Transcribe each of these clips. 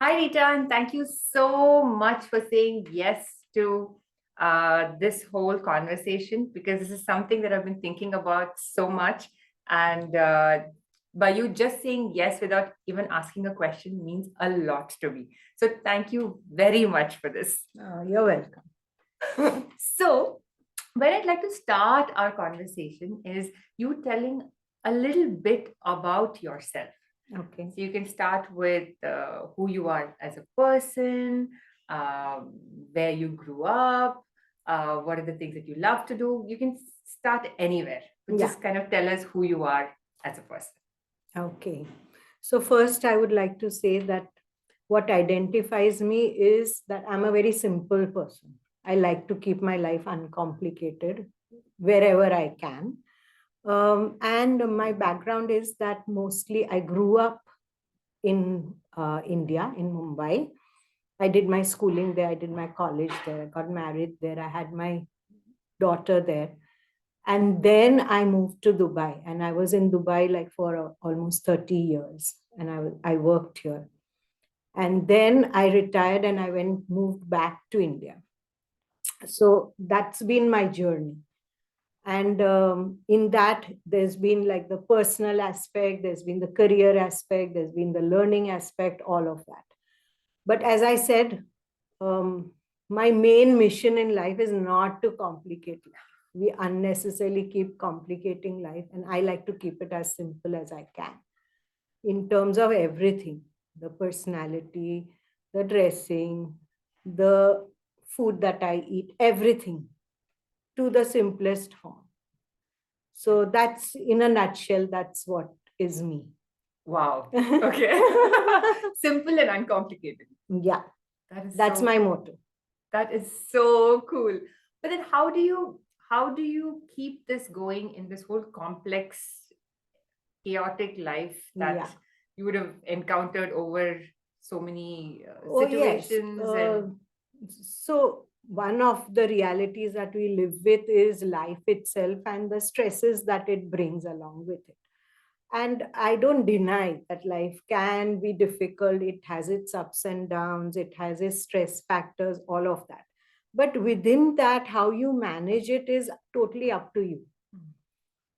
Hi, Rita, and thank you so much for saying yes to this whole conversation because this is something that I've been thinking about so much. And by you just saying yes without even asking a question means a lot to me. So, thank you very much for this. You're welcome. So, where I'd like to start our conversation is you telling a little bit about yourself. Okay. So you can start with who you are as a person, where you grew up, what are the things that you love to do. You can start anywhere, but Yeah. just kind of tell us who you are as a person. Okay. So first, I would like to say that what identifies me is that I'm a very simple person. I like to keep my life uncomplicated wherever I can. And my background is that mostly I grew up in India, in Mumbai. I did my schooling there, I did my college there, I got married there, I had my daughter there. And then I moved to Dubai, and I was in Dubai like for almost 30 years, and I worked here. And then I retired and I moved back to India. So that's been my journey. And in that, there's been like the personal aspect, there's been the career aspect, there's been the learning aspect, all of that. But as I said, my main mission in life is not to complicate life. We unnecessarily keep complicating life, and I like to keep it as simple as I can in terms of everything: the personality, the dressing, the food that I eat, everything to the simplest form. So that's, in a nutshell, that's what is me. Wow. Okay. Simple and uncomplicated. Yeah, That's my motto. That is so cool. But then how do you keep this going in this whole complex, chaotic life that Yeah. you would have encountered over so many Oh, yes. situations and So one of the realities that we live with is life itself and the stresses that it brings along with it. And I don't deny that life can be difficult. It has its ups and downs, it has its stress factors, all of that. But within that, how you manage it is totally up to you.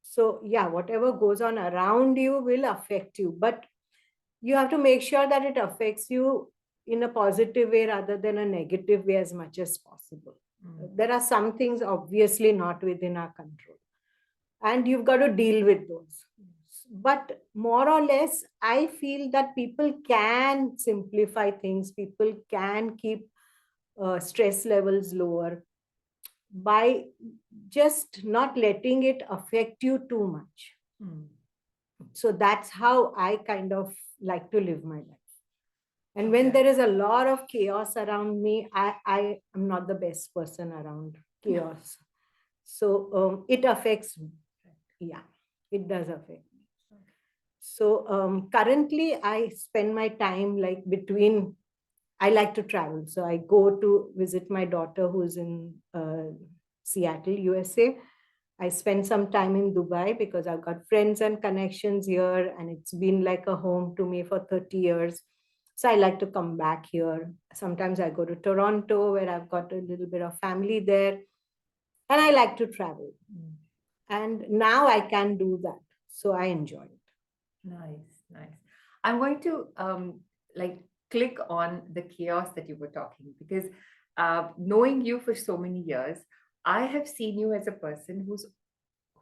So, yeah, whatever goes on around you will affect you, but you have to make sure that it affects you in a positive way rather than a negative way as much as possible. There are some things obviously not within our control, and you've got to deal with those. But more or less, I feel that people can simplify things, people can keep stress levels lower by just not letting it affect you too much. So that's how I kind of like to live my life. And when there is a lot of chaos around me, I am not the best person around chaos. So it affects me. Yeah, it does affect me. So currently I spend my time like between, I like to travel. So I go to visit my daughter who's in Seattle, USA. I spend some time in Dubai because I've got friends and connections here, and it's been like a home to me for 30 years. So I like to come back here. Sometimes I go to Toronto, where I've got a little bit of family there, and I like to travel. And now I can do that. So I enjoy it. nice, nice. I'm going to like click on the chaos that you were talking because knowing you for so many years, I have seen you as a person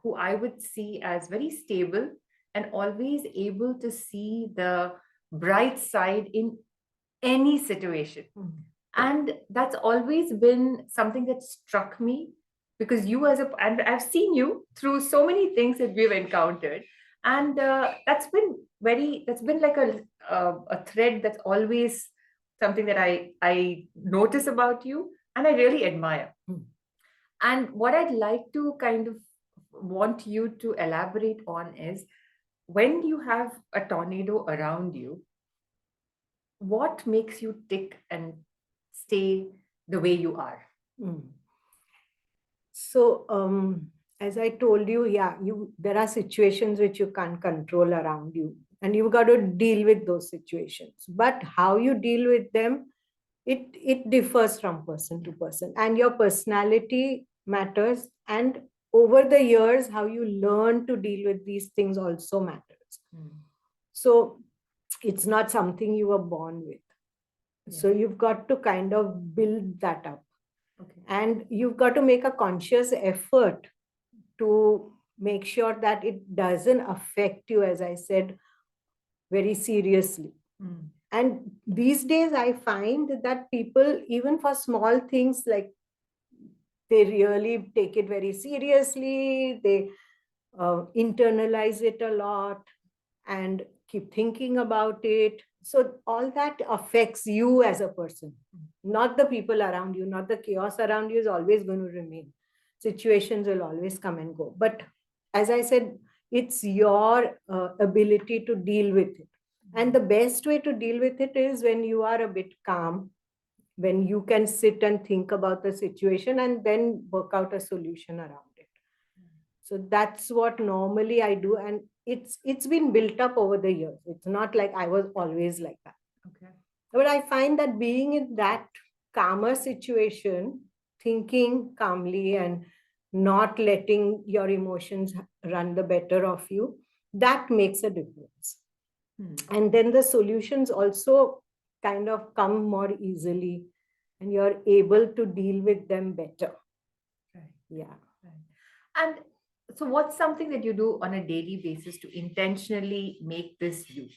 who I would see as very stable and always able to see the bright side in any situation. And that's always been something that struck me because and I've seen you through so many things that we've encountered. And that's been like a thread that's always something that I notice about you and I really admire. And what I'd like to kind of want you to elaborate on is when you have a tornado around you, what makes you tick and stay the way you are? So, as I told you, yeah, there are situations which you can't control around you. and you've got to deal with those situations. But how you deal with them, it differs from person to person, and your personality matters. And over the years, how you learn to deal with these things also matters. So it's not something you were born with. So you've got to kind of build that up. Okay. And you've got to make a conscious effort to make sure that it doesn't affect you, as I said, very seriously. And these days, I find that people, even for small things, like they really take it very seriously, they internalize it a lot and keep thinking about it. So all that affects you as a person, not the people around you, not the chaos around you is always going to remain. Situations will always come and go. But as I said, it's your ability to deal with it. And the best way to deal with it is when you are a bit calm, when you can sit and think about the situation and then work out a solution around it. So that's what normally I do. And it's been built up over the years. It's not like I was always like that. Okay. But I find that being in that calmer situation, thinking calmly and not letting your emotions run the better of you, that makes a difference. And then the solutions also kind of come more easily and you're able to deal with them better. Right. Yeah. Right. And so what's something that you do on a daily basis to intentionally make this you?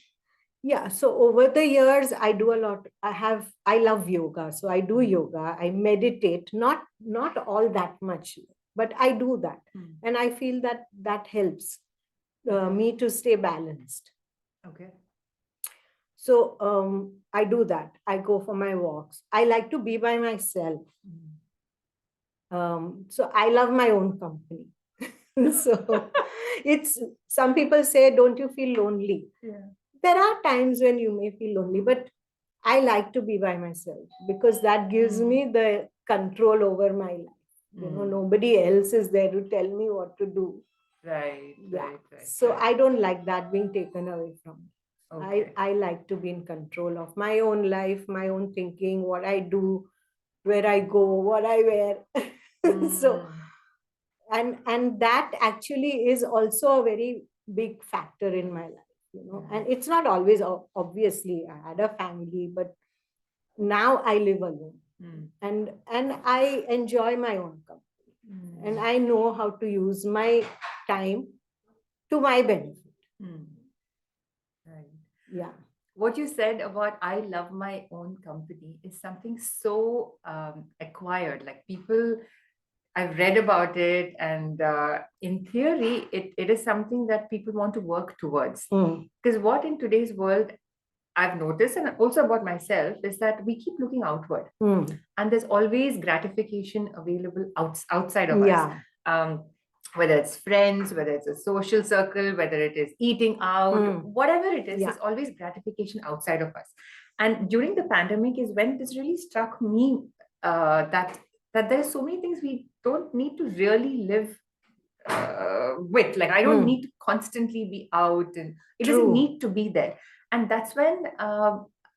Yeah, so over the years, I do a lot. I love yoga. So I do yoga, I meditate, not all that much, but I do that. And I feel that that helps me to stay balanced. Okay. So I do that. I go for my walks. I like to be by myself. So I love my own company. So it's, some people say, don't you feel lonely? Yeah. There are times when you may feel lonely, but I like to be by myself because that gives me the control over my life. You know, nobody else is there to tell me what to do. Right. Yeah. Right. So I don't like that being taken away from me. Okay. I like to be in control of my own life, my own thinking, what I do, where I go, what I wear. So and that actually is also a very big factor in my life, you know. And it's not always, obviously I had a family, but now I live alone. And I enjoy my own company, and I know how to use my time to my benefit. Right. Yeah. What you said about I love my own company is something so acquired. Like people, I've read about it, and in theory, it is something that people want to work towards. Because what in today's world I've noticed, and also about myself, is that we keep looking outward, and there's always gratification available outside of us. Yeah. Whether it's friends, whether it's a social circle, whether it is eating out, whatever it is, Yeah. there's always gratification outside of us. And during the pandemic is when this really struck me, that there are so many things we don't need to really live with. Like I don't need to constantly be out, and it doesn't True. need to be there. And that's when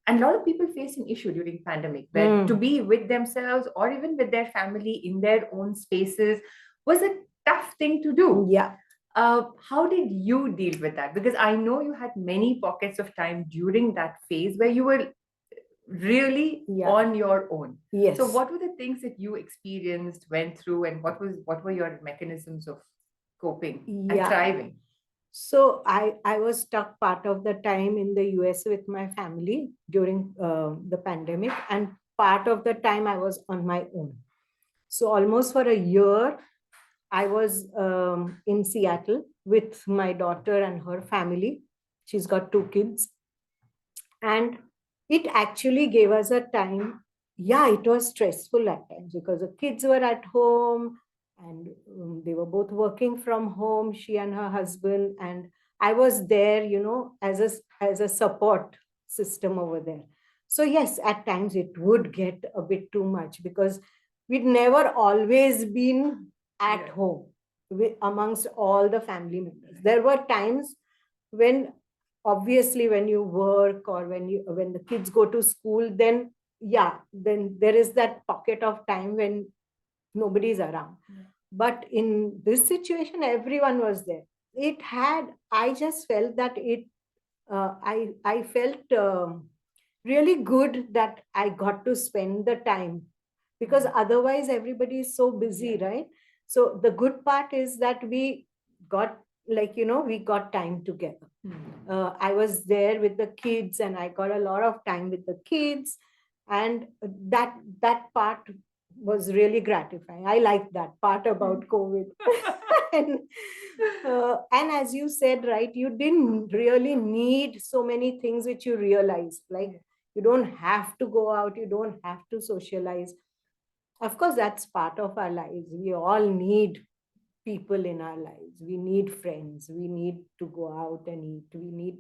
and a lot of people face an issue during pandemic where to be with themselves or even with their family in their own spaces was a tough thing to do. Yeah. How did you deal with that? Because I know you had many pockets of time during that phase where you were really on your own. Yes. So what were the things that you experienced, went through, and what were your mechanisms of coping and thriving? So I was stuck part of the time in the US with my family during the pandemic, and part of the time I was on my own. So almost for a year, I was in Seattle with my daughter and her family. She's got 2 kids. And it actually gave us a time. Yeah, it was stressful at times because the kids were at home and they were both working from home, she and her husband. And I was there, you know, as a support system over there. So yes, at times it would get a bit too much because we'd never always been at home amongst all the family members. There were times when obviously when you work or when the kids go to school, then then there is that pocket of time when nobody's around. Yeah. But in this situation, everyone was there. I just felt that I felt really good that I got to spend the time, because otherwise everybody is so busy, Yeah. right? So the good part is that we got, we got time together. I was there with the kids and I got a lot of time with the kids, and that part was really gratifying. I like that part about COVID. and, and as you said, right, you didn't really need so many things which you realized, like you don't have to go out, you don't have to socialize. Of course, that's part of our lives. We all need people in our lives. We need friends. We need to go out and eat. We need,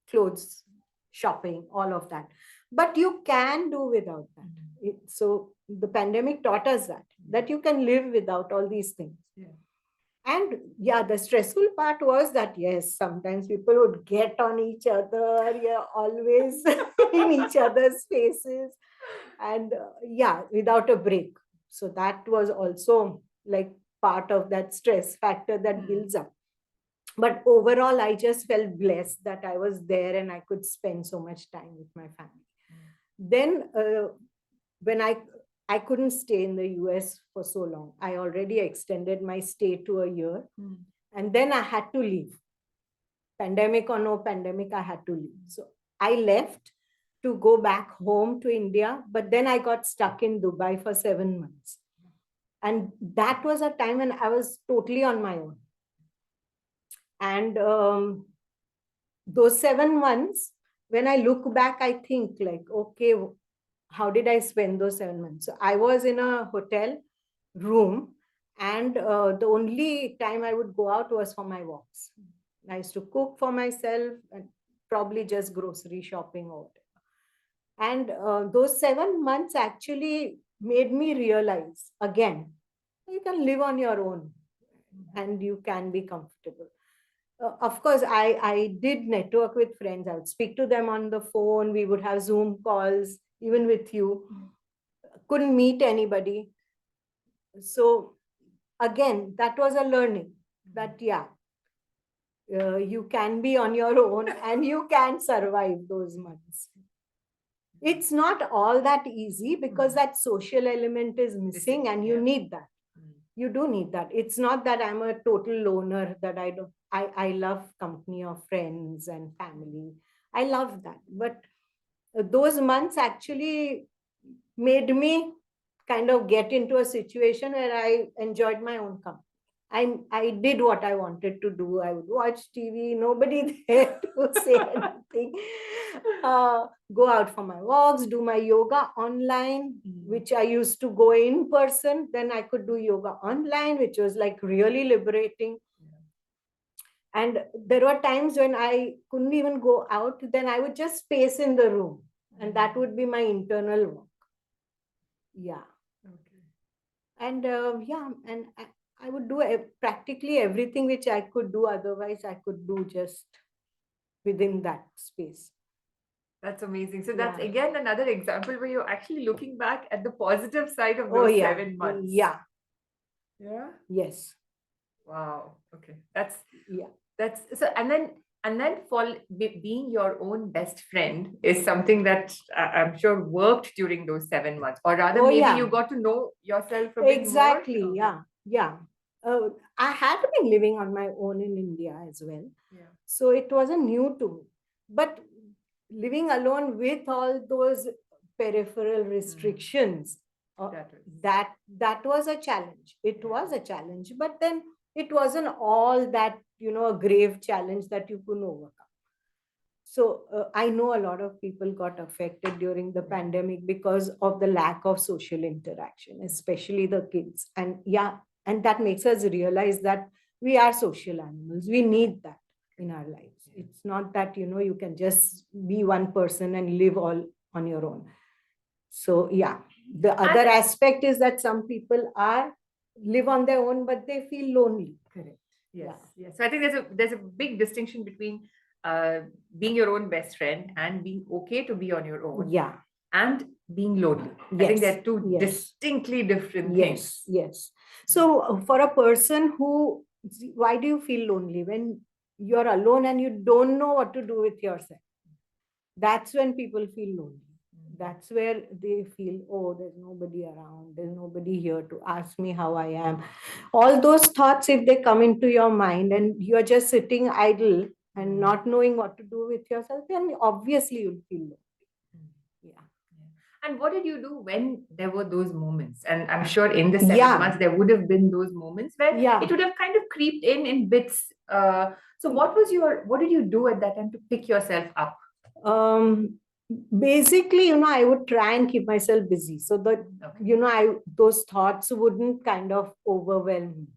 clothes, shopping, all of that. But you can do without that. So the pandemic taught us that you can live without all these things. Yeah. And the stressful part was that, yes, sometimes people would get on each other, always in each other's faces, and without a break. So that was also like part of that stress factor that builds up. But overall, I just felt blessed that I was there and I could spend so much time with my family. Then when I couldn't stay in the US for so long. I already extended my stay to a year. And then I had to leave. Pandemic or no pandemic, I had to leave. So I left to go back home to India, but then I got stuck in Dubai for 7 months. And that was a time when I was totally on my own. And those 7 months, when I look back, I think like, okay, how did I spend those 7 months? So I was in a hotel room, and the only time I would go out was for my walks. I used to cook for myself and probably just grocery shopping or whatever. And those 7 months actually made me realize again, you can live on your own and you can be comfortable. Of course, I did network with friends. I would speak to them on the phone. We would have Zoom calls, even with you. Couldn't meet anybody. So again, that was a learning that, you can be on your own and you can survive those months. It's not all that easy because that social element is missing, and you need that. You do need that. It's not that I'm a total loner, that I love company of friends and family. I love that. But those months actually made me kind of get into a situation where I enjoyed my own company. I did what I wanted to do. I would watch TV, nobody there to say anything. Go out for my walks, do my yoga online, which I used to go in person. Then I could do yoga online, which was like really liberating. And there were times when I couldn't even go out. Then I would just space in the room, and that would be my internal work. Yeah. Okay. And and I would do practically everything which I could do. Otherwise, I could do just within that space. That's amazing. So that's again another example where you're actually looking back at the positive side of those 7 months. Yeah. Yeah. Yes. Wow. Okay. That's so. And then for being your own best friend is something that I'm sure worked during those 7 months, or rather, maybe you got to know yourself a bit more. Exactly. Yeah. I had been living on my own in India as well. Yeah. So it wasn't new to me. But living alone with all those peripheral restrictions, that was a challenge. It was a challenge. But then it wasn't all that, a grave challenge that you couldn't overcome. So I know a lot of people got affected during the pandemic because of the lack of social interaction, especially the kids. And and that makes us realize that we are social animals. We need that in our lives. It's not that, you can just be one person and live all on your own. So the other aspect is that some people live on their own, but they feel lonely. Correct. Yes. So I think there's a big distinction between being your own best friend and being okay to be on your own Yeah. and being lonely. I Yes. think they're two Yes. distinctly different Yes. things. Yes. So for a person who, why do you feel lonely when you're alone and you don't know what to do with yourself? That's when people feel lonely. That's where they feel, oh, there's nobody around, there's nobody here to ask me how I am. All those thoughts, if they come into your mind and you're just sitting idle and not knowing what to do with yourself, then obviously you'll feel lonely. Yeah. And what did you do when there were those moments? And I'm sure in the 7 Yeah. months, there would have been those moments where Yeah. it would have kind of creeped in bits. So what did you do at that time to pick yourself up? Basically, I would try and keep myself busy so that, those thoughts wouldn't kind of overwhelm me.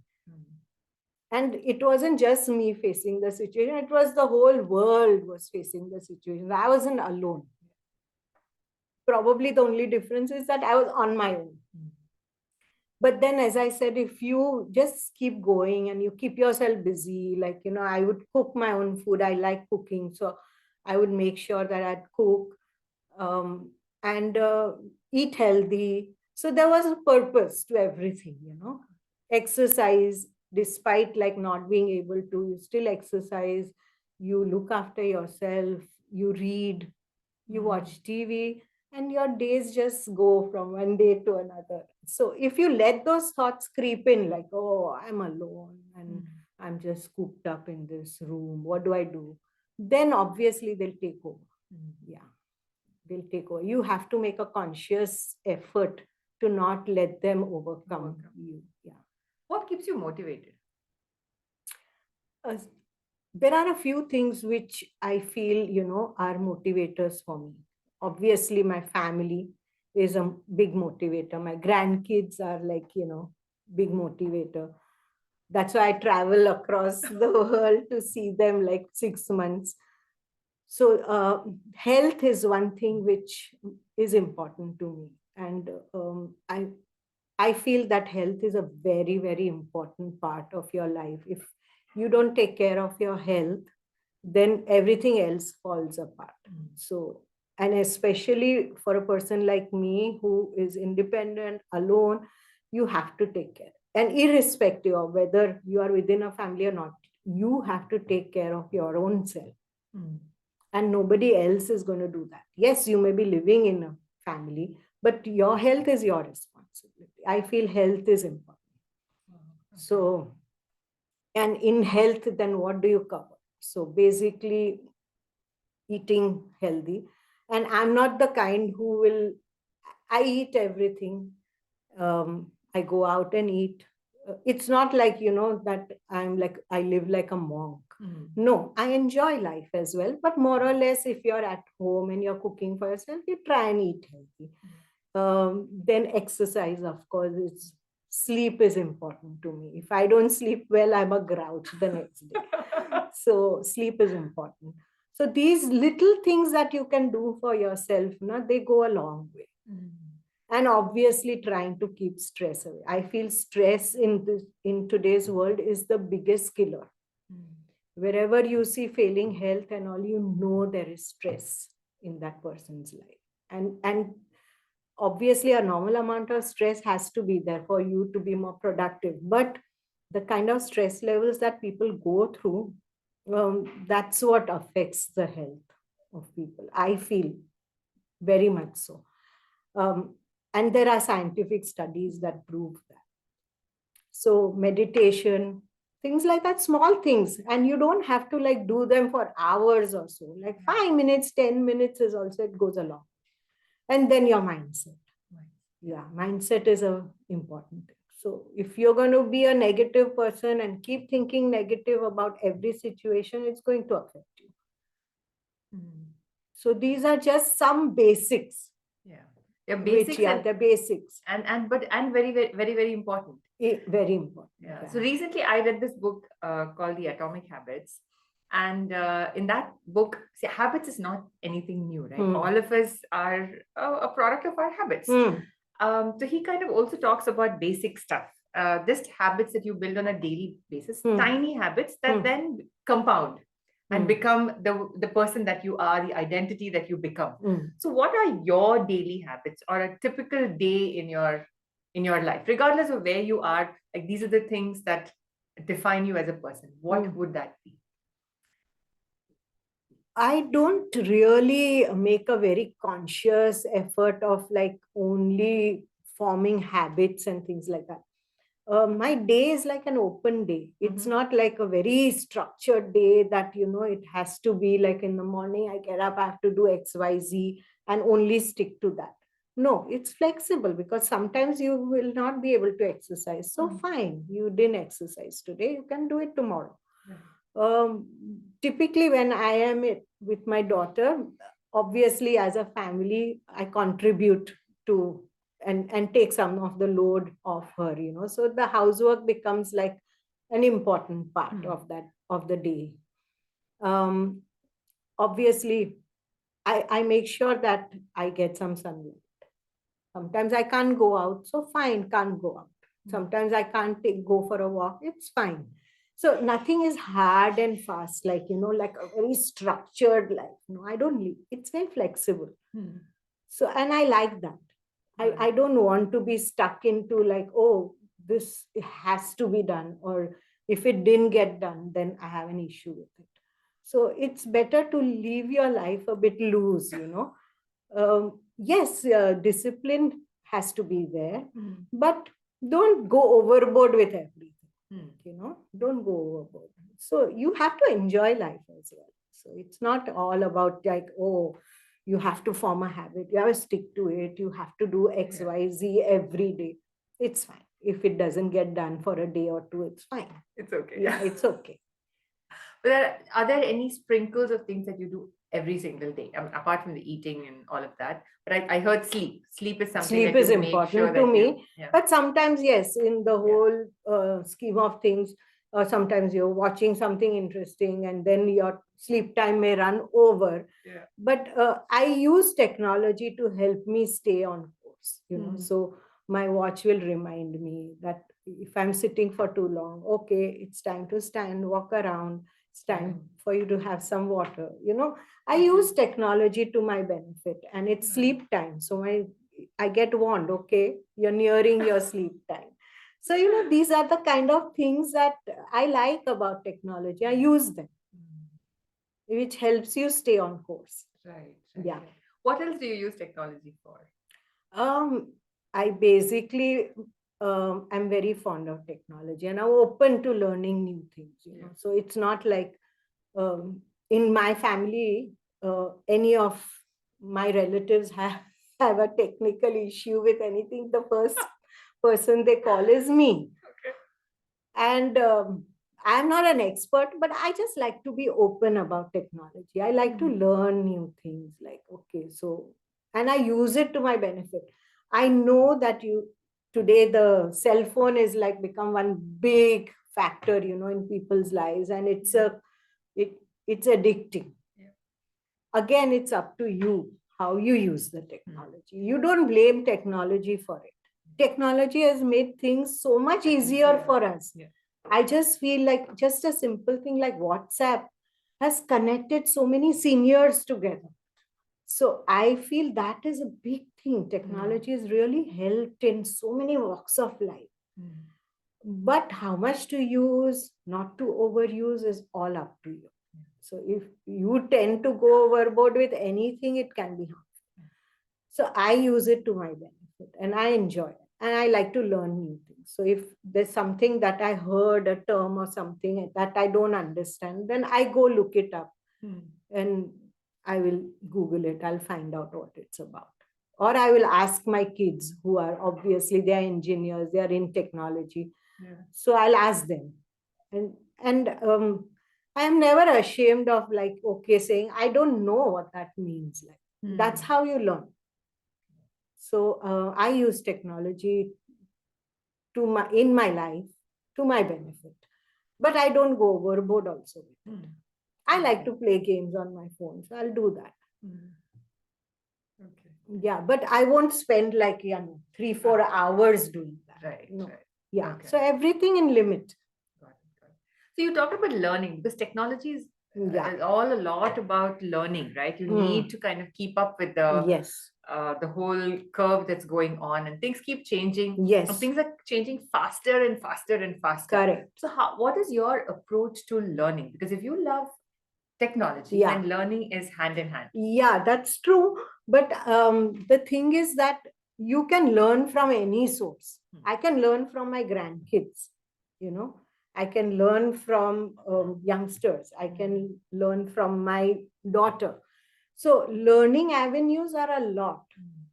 And it wasn't just me facing the situation, it was the whole world was facing the situation. I wasn't alone. Probably the only difference is that I was on my own. But then, as I said, if you just keep going and you keep yourself busy, like, I would cook my own food. I like cooking. So I would make sure that I'd cook and eat healthy. So there was a purpose to everything, exercise, despite like not being able to, you still exercise, you look after yourself, you read, you watch TV, and your days just go from one day to another. So if you let those thoughts creep in, like, oh, I'm alone and I'm just cooped up in this room, what do I do? Then obviously they'll take over. Yeah, they'll take over. You have to make a conscious effort to not let them overcome you. Yeah. What keeps you motivated? There are a few things which I feel, are motivators for me. Obviously, my family is a big motivator. My grandkids are like, big motivator. That's why I travel across the world to see them like 6 months. So health is one thing which is important to me. And I feel that health is a very, very important part of your life. If you don't take care of your health, then everything else falls apart. So, and especially for a person like me who is independent, alone, you have to take care. And irrespective of whether you are within a family or not, you have to take care of your own self. And nobody else is going to do that. Yes, you may be living in a family, but your health is your responsibility. I feel health is important. So, and in health, then what do you cover? So basically, eating healthy. And I'm not the kind who will, I eat everything. I go out and eat. It's not like, that I'm like, I live like a monk. No, I enjoy life as well. But more or less, if you're at home and you're cooking for yourself, you try and eat healthy. Then exercise, of course, sleep is important to me. If I don't sleep well, I'm a grouch the next day. So sleep is important. So these little things that you can do for yourself, they go a long way. And obviously trying to keep stress away. I feel stress in today's world is the biggest killer. Wherever you see failing health and all, there is stress in that person's life. And obviously a normal amount of stress has to be there for you to be more productive. But the kind of stress levels that people go through, that's what affects the health of people. I feel very much so. And there are scientific studies that prove that. So meditation, things like that, small things. And you don't have to like do them for hours or so. Like 5 minutes, 10 minutes is also, it goes along. And then your mindset. Yeah, mindset is a important thing. So if you're going to be a negative person and keep thinking negative about every situation, it's going to affect you. So these are just some basics. They're basics. They're basics. And very, very, very, very important. Very important. Yeah. So recently I read this book called The Atomic Habits. And in that book, see, habits is not anything new, right? All of us are a product of our habits. So he kind of also talks about basic stuff, just habits that you build on a daily basis, tiny habits that then compound. and become the person that you are, the identity that you become. So what are your daily habits or a typical day in your life, regardless of where you are? Like, these are the things that define you as a person. What would that be? I don't really make a very conscious effort of like only forming habits and things like that. My day is like an open day. It's not like a very structured day that, it has to be like in the morning, I get up, I have to do XYZ and only stick to that. No, it's flexible because sometimes you will not be able to exercise. So fine, you didn't exercise today, you can do it tomorrow. Typically when I am with my daughter, obviously as a family, I contribute to and take some of the load off her, so the housework becomes like an important part of the day. Obviously I make sure that I get some sunlight. Sometimes I can't go out, so fine, can't go out. Sometimes I can't go for a walk, it's fine. So nothing is hard and fast, like, like a very structured life. No, I don't live. It's very flexible. So, and I like that. I don't want to be stuck into like, oh, this has to be done, or if it didn't get done, then I have an issue with it. So it's better to leave your life a bit loose, yes, discipline has to be there, but don't go overboard with everything. Don't go overboard. So you have to enjoy life as well. So it's not all about like, oh, you have to form a habit, you have to stick to it, you have to do XYZ every day. It's fine. If it doesn't get done for a day or two, it's fine. It's okay. Yeah, it's okay. But are there any sprinkles of things that you do every single day, apart from the eating and all of that? But I heard sleep. Sleep is something Sleep that is you make important sure to that me. Yeah. But sometimes, yes, in the whole scheme of things, sometimes you're watching something interesting and then your sleep time may run over. Yeah. But I use technology to help me stay on course, so my watch will remind me that if I'm sitting for too long, okay, it's time to stand, walk around, it's time for you to have some water. I use technology to my benefit, and it's sleep time. So I get warned, okay, you're nearing your sleep time. So, these are the kind of things that I like about technology. I use them, which helps you stay on course. Right. Yeah. What else do you use technology for? I basically I'm very fond of technology, and I'm open to learning new things. So it's not like in my family, any of my relatives have a technical issue with anything. The first person they call is me. Okay. And I'm not an expert, but I just like to be open about technology. I like to learn new things, like, okay, so, and I use it to my benefit. I know that today the cell phone is like become one big factor, in people's lives, and it's addicting. Yeah. Again, it's up to you how you use the technology. You don't blame technology for it. Technology has made things so much easier for us. Yeah. I just feel like just a simple thing like WhatsApp has connected so many seniors together. So I feel that is a big thing. Technology has really helped in so many walks of life. But how much to use, not to overuse, is all up to you. So if you tend to go overboard with anything, it can be harmful. So I use it to my benefit, and I enjoy it, and I like to learn new things. So if there's something that I heard, a term or something that I don't understand, then I go look it up and I will Google it. I'll find out what it's about. Or I will ask my kids, who are obviously, they're engineers, they're in technology. Yeah. So I'll ask them. And I am never ashamed of like, okay, saying, I don't know what that means. Like, that's how you learn. So I use technology in my life to my benefit, but I don't go overboard also with it. I like to play games on my phone, so I'll do that. Okay. Yeah, but I won't spend like 3-4 hours doing that. Right. No. Right. Yeah. Okay. So everything in limit. Got it. So you talked about learning, because technology is Yeah. it's all a lot about learning, right? You Mm. need to kind of keep up with Yes. the whole curve that's going on, and things keep changing. Yes. And things are changing faster and faster and faster. Correct. So what is your approach to learning? Because if you love technology, Yeah. then learning is hand in hand. Yeah, that's true. But the thing is that you can learn from any source. I can learn from my grandkids, you know, I can learn from youngsters, I can learn from my daughter. So learning avenues are a lot.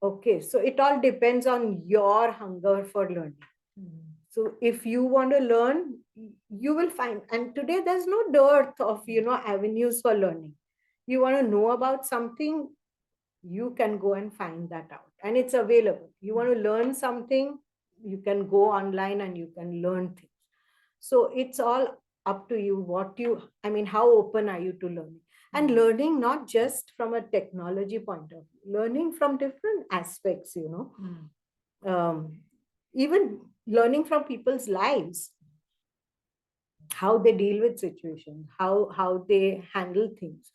Okay, so it all depends on your hunger for learning. So if you want to learn, you will find. And today there's no dearth of, avenues for learning. You want to know about something, you can go and find that out. And it's available. You want to learn something, you can go online and you can learn things. So it's all up to you how open are you to learning? And learning not just from a technology point of view, learning from different aspects, even learning from people's lives, how they deal with situations, how they handle things.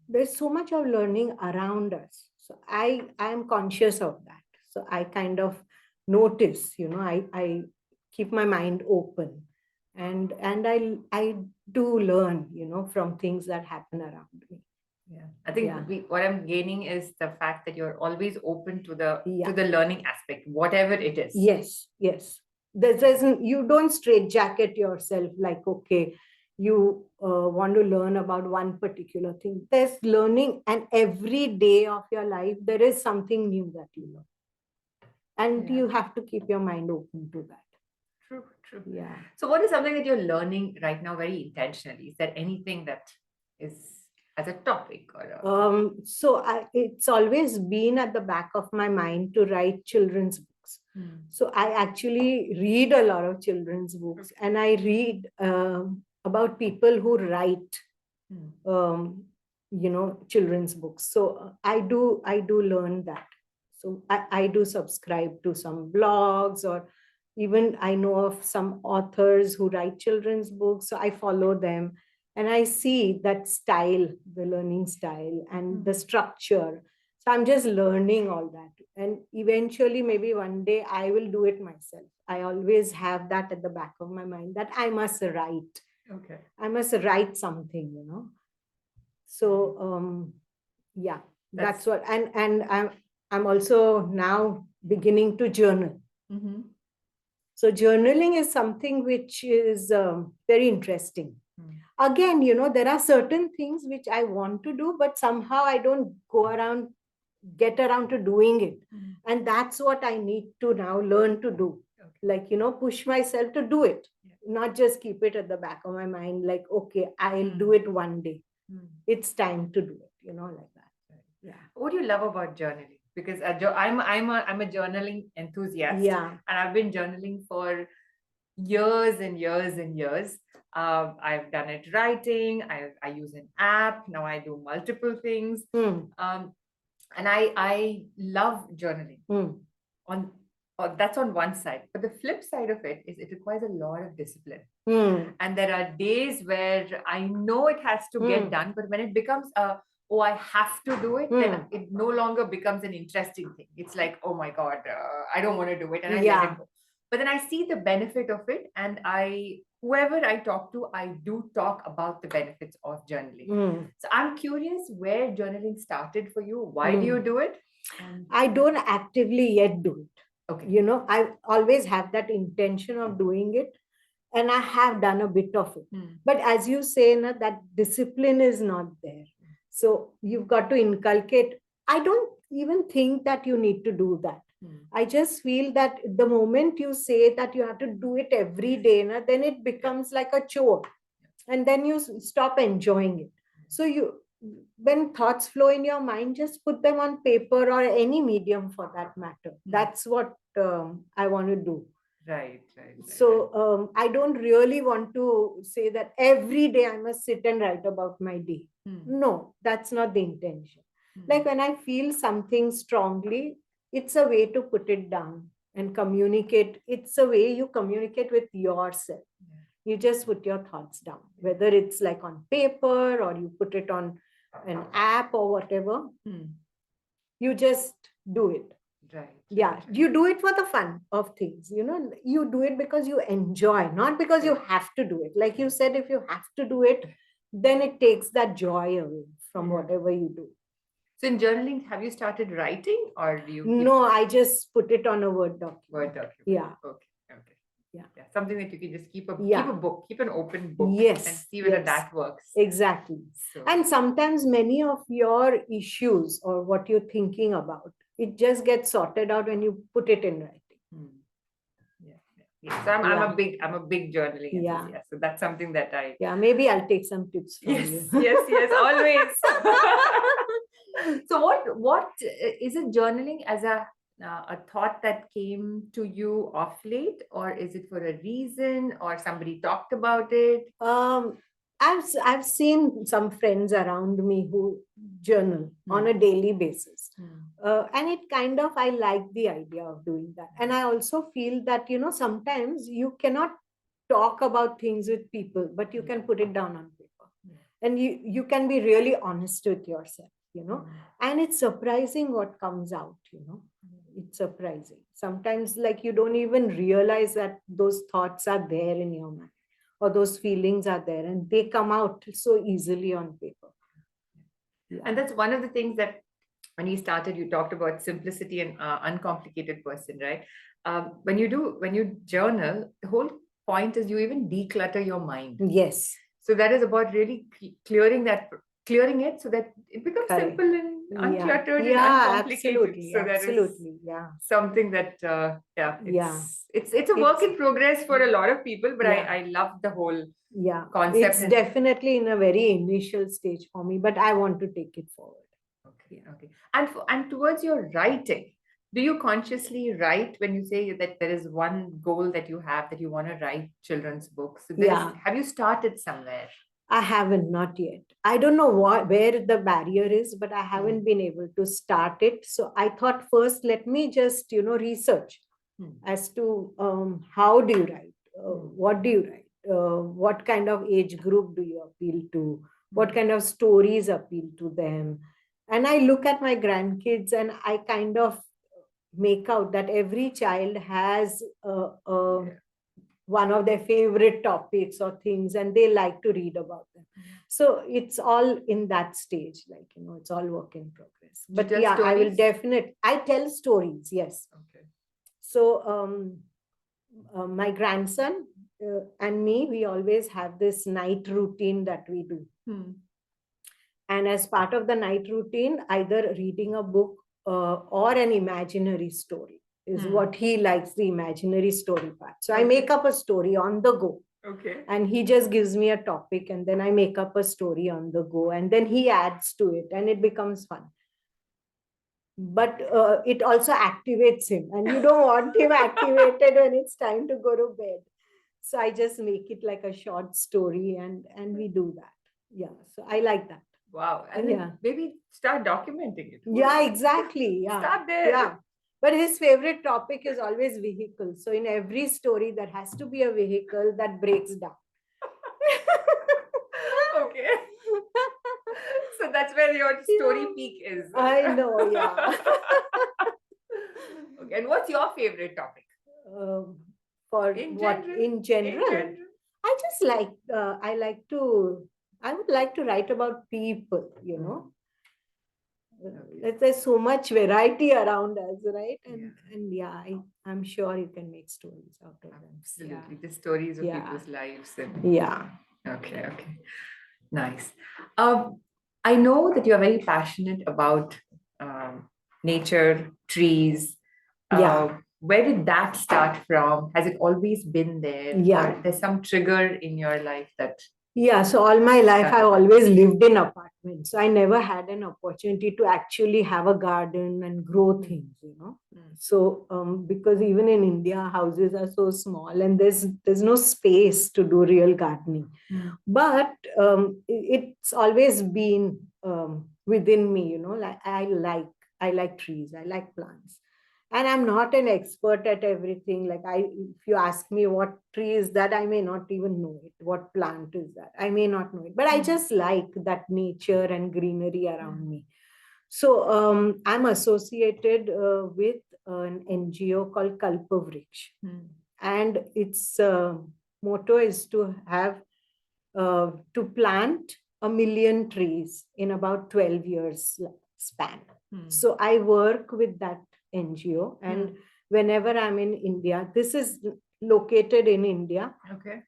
There's so much of learning around us. So I am conscious of that. So I kind of notice, I keep my mind open, and I do learn, from things that happen around me. Yeah, I think Yeah. what I'm gaining is the fact that you're always open to the Yeah. learning aspect, whatever it is. Yes, yes. You don't straitjacket yourself like, okay, you want to learn about one particular thing. There's learning, and every day of your life, there is something new that you learn. And Yeah. you have to keep your mind open to that. True, true. Yeah. So what is something that you're learning right now very intentionally? Is there anything that is as a topic or it's always been at the back of my mind to write children's books. So I actually read a lot of children's books, and I read about people who write children's books. So I do learn that. So I do subscribe to some blogs, or even I know of some authors who write children's books, so I follow them. And I see that style, the learning style and the structure. So I'm just learning all that. And eventually, maybe one day, I will do it myself. I always have that at the back of my mind, that I must write. Okay. I must write something, So yeah, that's what. And I'm also now beginning to journal. So journaling is something which is very interesting. Again, there are certain things which I want to do, but somehow I don't get around to doing it. And that's what I need to now learn to do. Like, push myself to do it, not just keep it at the back of my mind, like, okay, I'll do it one day. It's time to do it, like that. Yeah. What do you love about journaling? Because I'm a journaling enthusiast. Yeah. And I've been journaling for years and years and years. I've done it writing. I use an app. Now I do multiple things. And I love journaling. That's on one side. But the flip side of it is it requires a lot of discipline. And there are days where I know it has to get done, but when it becomes I have to do it, then it no longer becomes an interesting thing. It's like, oh my God, I don't want to do it, and I let it go. But then I see the benefit of it, and whoever I talk to, I do talk about the benefits of journaling. So I'm curious where journaling started for you. Why do you do it? I don't actively yet do it. Okay. I always have that intention of doing it, and I have done a bit of it. But as you say, that discipline is not there. So you've got to inculcate. I don't even think that you need to do that. I just feel that the moment you say that you have to do it every day, then it becomes like a chore, and then you stop enjoying it. So when thoughts flow in your mind, just put them on paper or any medium for that matter. That's what I want to do. Right. So I don't really want to say that every day I must sit and write about my day. No, that's not the intention. Like when I feel something strongly, it's a way to put it down and communicate. It's a way you communicate with yourself. You just put your thoughts down, whether it's like on paper or you put it on an app or whatever. You just do it. Right. Yeah, you do it for the fun of things. You do it because you enjoy, not because you have to do it. Like you said, if you have to do it, then it takes that joy away from whatever you do. So in journaling, have you started writing, or do you? No, I just put it on a Word document. Word document. Yeah. Okay. Yeah. Something that you can just keep a book, keep an open book, Yes, and see whether that works. Exactly. So, and sometimes many of your issues or what you're thinking about, it just gets sorted out when you put it in writing. So I'm a big journaling enthusiast. So that's something that I. Yeah, maybe I'll take some tips from you. Yes, always. So what is it, journaling as a thought that came to you of late, or is it for a reason, or somebody talked about it? I've seen some friends around me who journal on a daily basis. And it kind of, I like the idea of doing that. And I also feel that, sometimes you cannot talk about things with people, but you can put it down on paper. And you can be really honest with yourself, and it's surprising what comes out, It's surprising. Sometimes like you don't even realize that those thoughts are there in your mind, or those feelings are there, and they come out so easily on paper. And that's one of the things that when you started, you talked about simplicity and uncomplicated person, right? When you journal, the whole point is you even declutter your mind. Yes. So that is about really clearing it so that it becomes simple and uncluttered and uncomplicated. Absolutely, so that absolutely. is something that it's a work in progress for a lot of people, but I love the whole concept. It's definitely in a very initial stage for me, but I want to take it forward. Okay. And towards your writing, do you consciously write when you say that there is one goal that you have, that you want to write children's books? So have you started somewhere? I haven't, not yet. I don't know where the barrier is, but I haven't been able to start it. So I thought first, let me just, research as to how do you write? What do you write? What kind of age group do you appeal to? What kind of stories appeal to them? And I look at my grandkids and I kind of make out that every child has one of their favorite topics or things, and they like to read about them. So it's all in that stage, like, it's all work in progress. But I will definitely, I tell stories, yes. Okay. So my grandson and me, we always have this night routine that we do. And as part of the night routine, either reading a book or an imaginary story is what he likes, the imaginary story part. So I make up a story on the go. Okay. And he just gives me a topic, and then I make up a story on the go, and then he adds to it, and it becomes fun. But it also activates him, and you don't want him activated when it's time to go to bed. So I just make it like a short story, and we do that. Yeah. So I like that. Wow. And then maybe start documenting it. Yeah, exactly. Yeah. Start there. Yeah. But his favorite topic is always vehicles. So in every story, there has to be a vehicle that breaks down. Okay. So that's where your story peak is. I know, yeah. Okay. And what's your favorite topic? In general? I just like, I would like to write about people, There's so much variety around us, right? And I'm sure you can make stories out of them. Absolutely. The stories of people's lives. Okay. Nice. I know that you're very passionate about nature, trees. Where did that start from? Has it always been there? Yeah. Or there's some trigger in your life that... Yeah, so all my life I always lived in apartments. So I never had an opportunity to actually have a garden and grow things, So because even in India, houses are so small and there's no space to do real gardening. But it's always been within me, like I like trees, I like plants. And I'm not an expert at everything. Like if you ask me what tree is that, I may not even know it. What plant is that? I may not know it. But I just like that nature and greenery around me. So I'm associated with an NGO called Kalpavriksha. And its motto is to have to plant 1 million trees in about 12 years span. So I work with that NGO, and whenever I'm in India, this is located in India. Okay.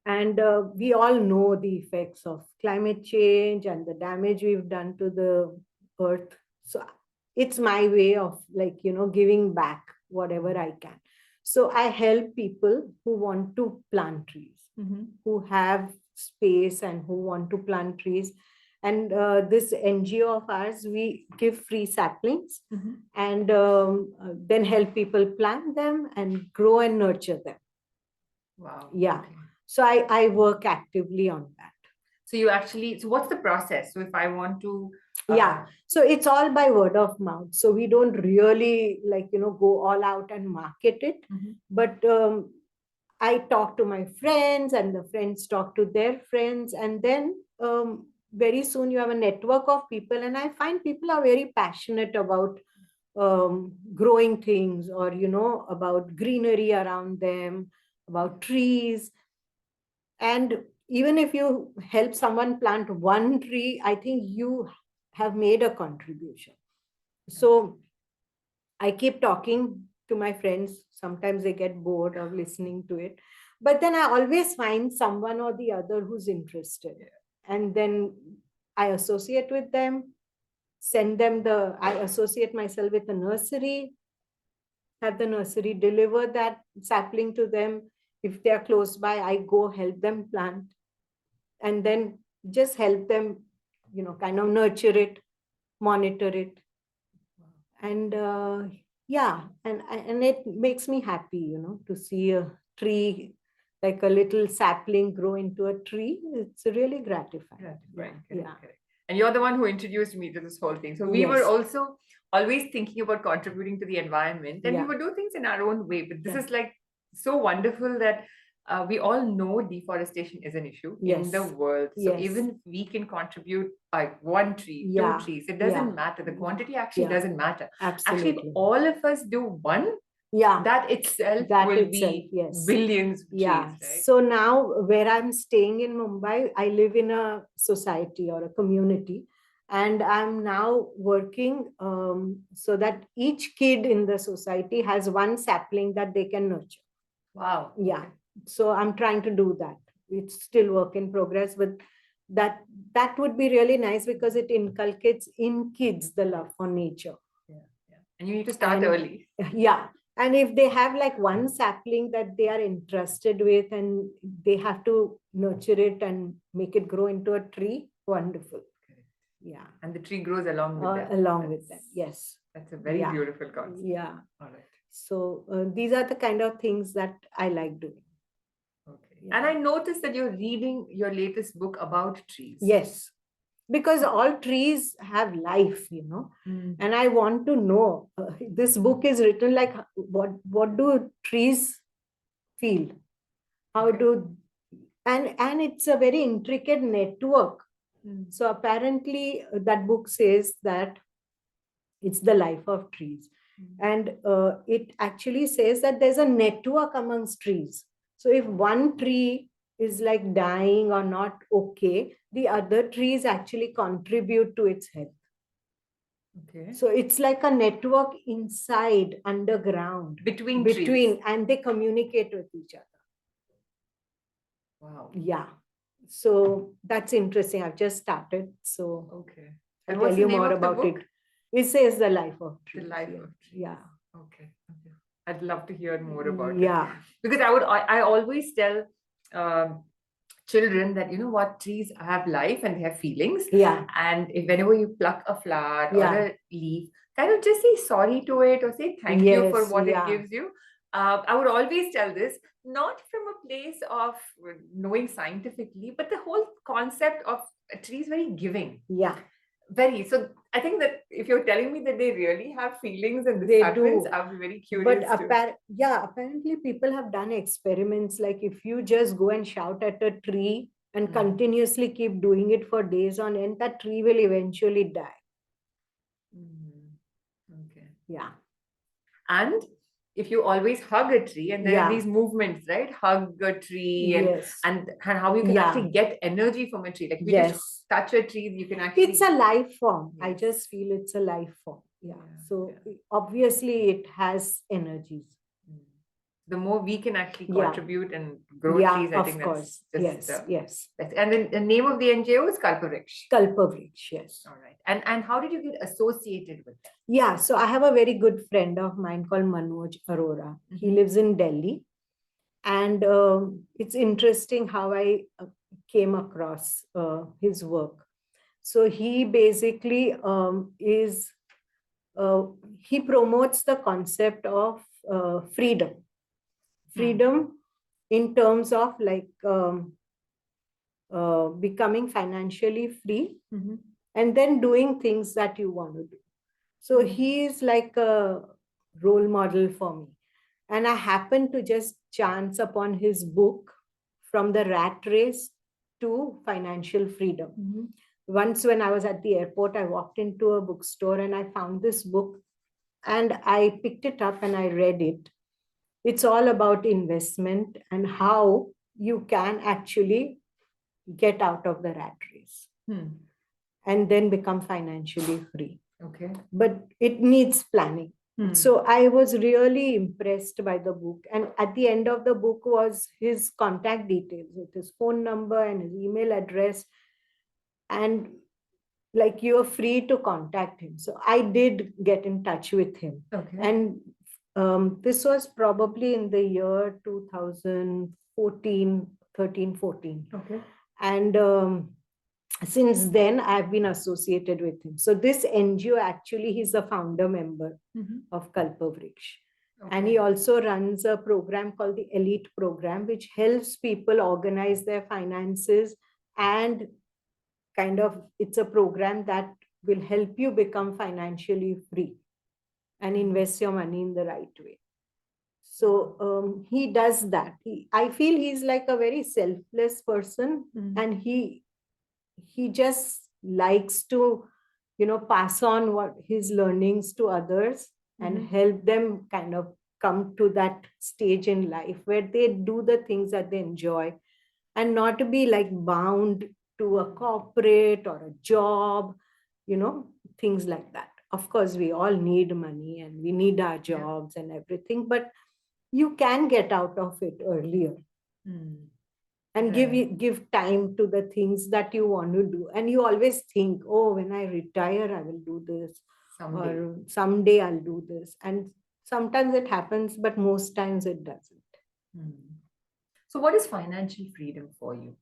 And we all know the effects of climate change and the damage we've done to the earth. So it's my way of, like, giving back whatever I can. So I help people who want to plant trees, who have space and who want to plant trees. And this NGO of ours, we give free saplings and then help people plant them and grow and nurture them. Wow. Yeah. Okay. So I work actively on that. So you actually, so what's the process? So if I want to... Yeah. So it's all by word of mouth. So we don't really go all out and market it. But I talk to my friends and the friends talk to their friends. And then very soon you have a network of people. And I find people are very passionate about growing things, or, about greenery around them, about trees. And even if you help someone plant one tree, I think you have made a contribution. So I keep talking to my friends. Sometimes they get bored of listening to it. But then I always find someone or the other who's interested. And then I associate with them, I associate myself with a nursery, have the nursery deliver that sapling to them. If they are close by, I go help them plant, and then just help them, kind of nurture it, monitor it. And yeah, and it makes me happy, to see a tree, like a little sapling, grow into a tree. It's really gratifying. Right. Yeah. Correct. And you're the one who introduced me to this whole thing. So we were also always thinking about contributing to the environment, and we would do things in our own way. But this is like so wonderful that we all know deforestation is an issue in the world. So even if we can contribute like 1 tree, 2 trees, it doesn't matter. The quantity actually doesn't matter. Absolutely. Actually, if all of us do 1, that itself will be billions of trees. Right? So now where I'm staying in Mumbai, I live in a society or a community. And I'm now working so that each kid in the society has 1 sapling that they can nurture. Wow. Yeah. So I'm trying to do that. It's still work in progress, but that would be really nice because it inculcates in kids the love for nature. And you need to start early. Yeah. And if they have like 1 sapling that they are interested with, and they have to nurture it and make it grow into a tree, wonderful. Yeah. And the tree grows along with them. Along with them. Yes. That's a very beautiful concept. Yeah. All right. So these are the kind of things that I like doing. Okay. And I noticed that you're reading your latest book about trees. Yes. Because all trees have life, and I want to know, this book is written like, what do trees feel? How do, and it's a very intricate network. So apparently that book says that it's the life of trees. And it actually says that there's a network amongst trees. So if 1 tree is like dying or not okay, the other trees actually contribute to its health. Okay. So it's like a network inside, underground, between trees. And they communicate with each other. Wow. Yeah. So that's interesting. I've just started. So okay. I'll tell you more about it. It says the life of trees. The life of trees. Yeah. Okay. I'd love to hear more about it. Yeah. Because I always tell children that, what, trees have life and they have feelings. Yeah. And whenever you pluck a flower or a leaf, kind of just say sorry to it or say thank you for what it gives you. I would always tell this, not from a place of knowing scientifically, but the whole concept of a tree is very giving. Yeah. Very. So I think that if you're telling me that they really have feelings and this They happens, do. I'll be very But curious too. apparently people have done experiments, like if you just go and shout at a tree and Mm. continuously keep doing it for days on end, that tree will eventually die. Okay. Yeah. And if you always hug a tree, and there are these movements, right? Hug a tree, Yes. and how you can actually get energy from a tree. Like if you just Yes. touch a tree, you can actually. It's a life form. I Yes. just feel it's a life form. Yeah. Yeah, So yeah. obviously it has energies. The more we can actually Yeah. contribute and grow Yeah, trees, I of think that's course. just Yes. and then the name of the NGO is Kalpavriksha. Kalpavriksha, yes. All right. And how did you get associated with that? Yeah, so I have a very good friend of mine called Manoj Arora. He lives in Delhi. And it's interesting how I came across his work. So he basically he promotes the concept of freedom in terms of like becoming financially free and then doing things that you want to do. So he is like a role model for me. And I happened to just chance upon his book, From the Rat Race to Financial Freedom. Once when I was at the airport, I walked into a bookstore and I found this book and I picked it up and I read it. It's all about investment and how you can actually get out of the rat race and then become financially free. Okay. But it needs planning. So I was really impressed by the book. And at the end of the book was his contact details with his phone number and his email address. And like you're free to contact him. So I did get in touch with him. Okay. And this was probably in the year 2014, 13, 14. Okay. And since then, I've been associated with him. So this NGO, actually, he's a founder member of Kalpavriksha. Okay. And he also runs a program called the Elite Program, which helps people organize their finances and kind of, it's a program that will help you become financially free and invest your money in the right way. So he does that. I feel he's like a very selfless person, and he just likes to, pass on what his learnings to others and help them kind of come to that stage in life where they do the things that they enjoy and not to be like bound to a corporate or a job, things like that. Of course, we all need money and we need our jobs and everything, but you can get out of it earlier and give time to the things that you want to do. And you always think, oh, when I retire, I will do this, or someday I'll do this. And sometimes it happens, but most times it doesn't. So what is financial freedom for you?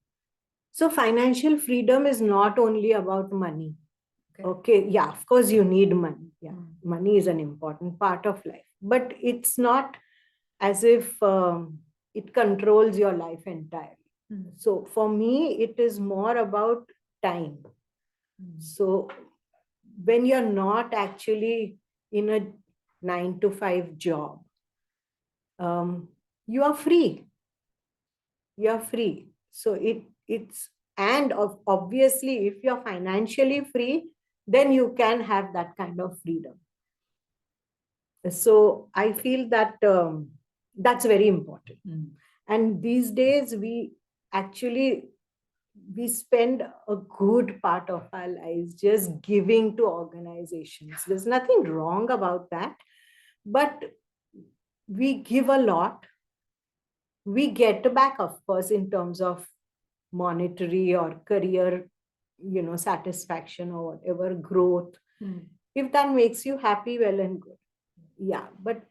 So financial freedom is not only about money. Okay. Yeah, of course you need money. Yeah, money is an important part of life, but it's not as if it controls your life entirely. So for me, it is more about time. So when you're not actually in a 9 to 5 job, you are free. You are free. So it's and obviously, if you're financially free, then you can have that kind of freedom. So I feel that that's very important. And these days, we spend a good part of our lives just giving to organizations. There's nothing wrong about that, but we give a lot. We get back, of course, in terms of monetary or career, satisfaction or whatever, growth. If that makes you happy, well and good. Yeah, but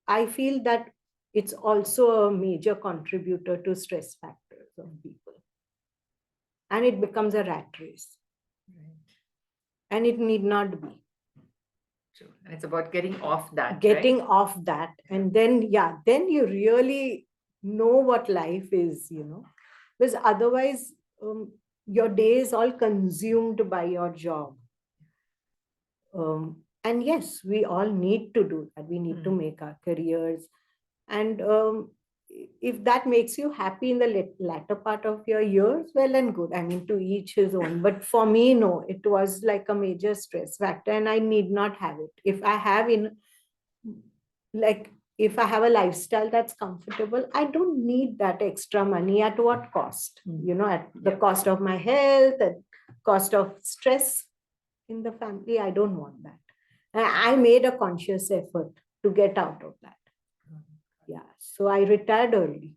I feel that it's also a major contributor to stress factors of people. And it becomes a rat race. And it need not be. True. And it's about getting off that. Getting off that. And then you really know what life is, because otherwise your day is all consumed by your job. And yes, we all need to do that. We need to make our careers. And if that makes you happy in the latter part of your years, well and good. I mean, to each his own. But for me, no, it was like a major stress factor, and I need not have it. If I have if I have a lifestyle that's comfortable, I don't need that extra money. At what cost? At the cost of my health, at cost of stress in the family. I don't want that. I made a conscious effort to get out of that. Yeah. So I retired early.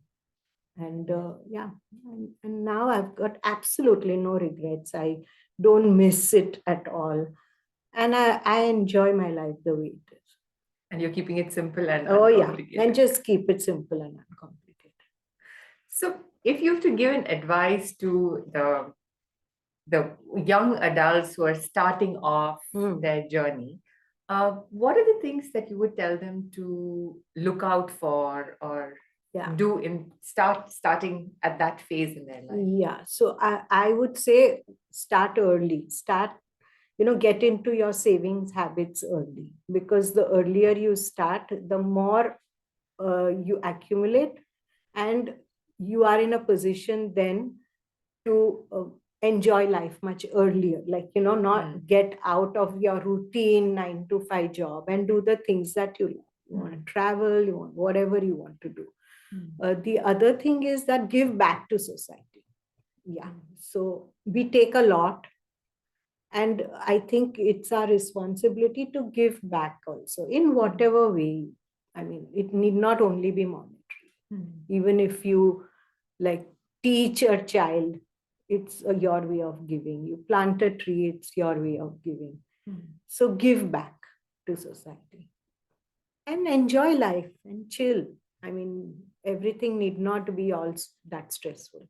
And and now I've got absolutely no regrets. I don't miss it at all. And I enjoy my life the way it is. And you're keeping it simple and uncomplicated. Yeah, and just keep it simple and uncomplicated. So if you have to give an advice to the young adults who are starting off their journey, what are the things that you would tell them to look out for or do in starting at that phase in their life? Yeah, so I would say start early. Get into your savings habits early, because the earlier you start, the more you accumulate, and you are in a position then to enjoy life much earlier. Not get out of your routine 9 to 5 job and do the things that you love. You want to travel, you want whatever you want to do. The other thing is that give back to society. Yeah, so we take a lot. And I think it's our responsibility to give back also in whatever way. I mean, it need not only be monetary. Even if you teach a child, it's your way of giving. You plant a tree, it's your way of giving. So give back to society and enjoy life and chill. I mean, everything need not be all that stressful.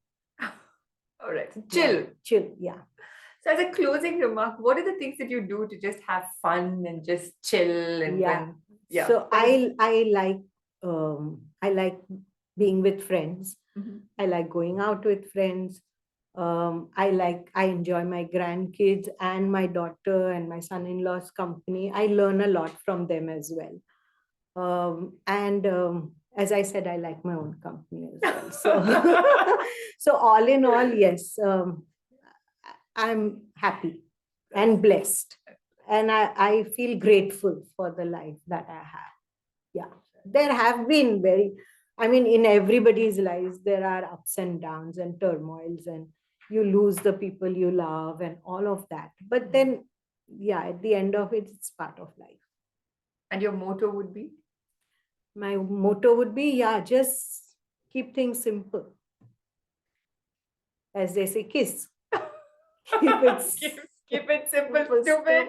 All right. Chill. Yeah. So as a closing remark, what are the things that you do to just have fun and just chill? And So I like being with friends. I like going out with friends. I enjoy my grandkids and my daughter and my son-in-law's company. I learn a lot from them as well. As I said, I like my own company as well. So all in all, yes, I'm happy and blessed. And I feel grateful for the life that I have. Yeah. There have been in everybody's lives, there are ups and downs and turmoils, and you lose the people you love and all of that. But then, at the end of it, it's part of life. And your motto would be? My motto would be, just keep things simple. As they say, kiss. Keep it simple, stupid.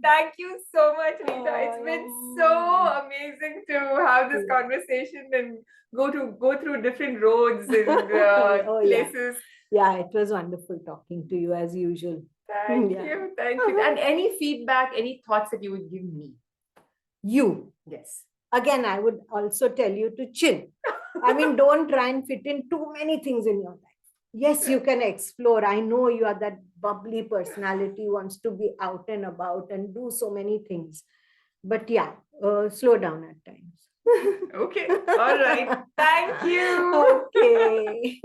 Thank you so much, Rita. It's been so amazing to have this conversation and go through different roads and places. Yeah, it was wonderful talking to you as usual. Thank you. And any feedback, any thoughts that you would give me? Yes. Again, I would also tell you to chill. I mean, don't try and fit in too many things in your life. Yes, you can explore. I know you are that bubbly personality, wants to be out and about and do so many things. But slow down at times. Okay. All right. Thank you. Okay.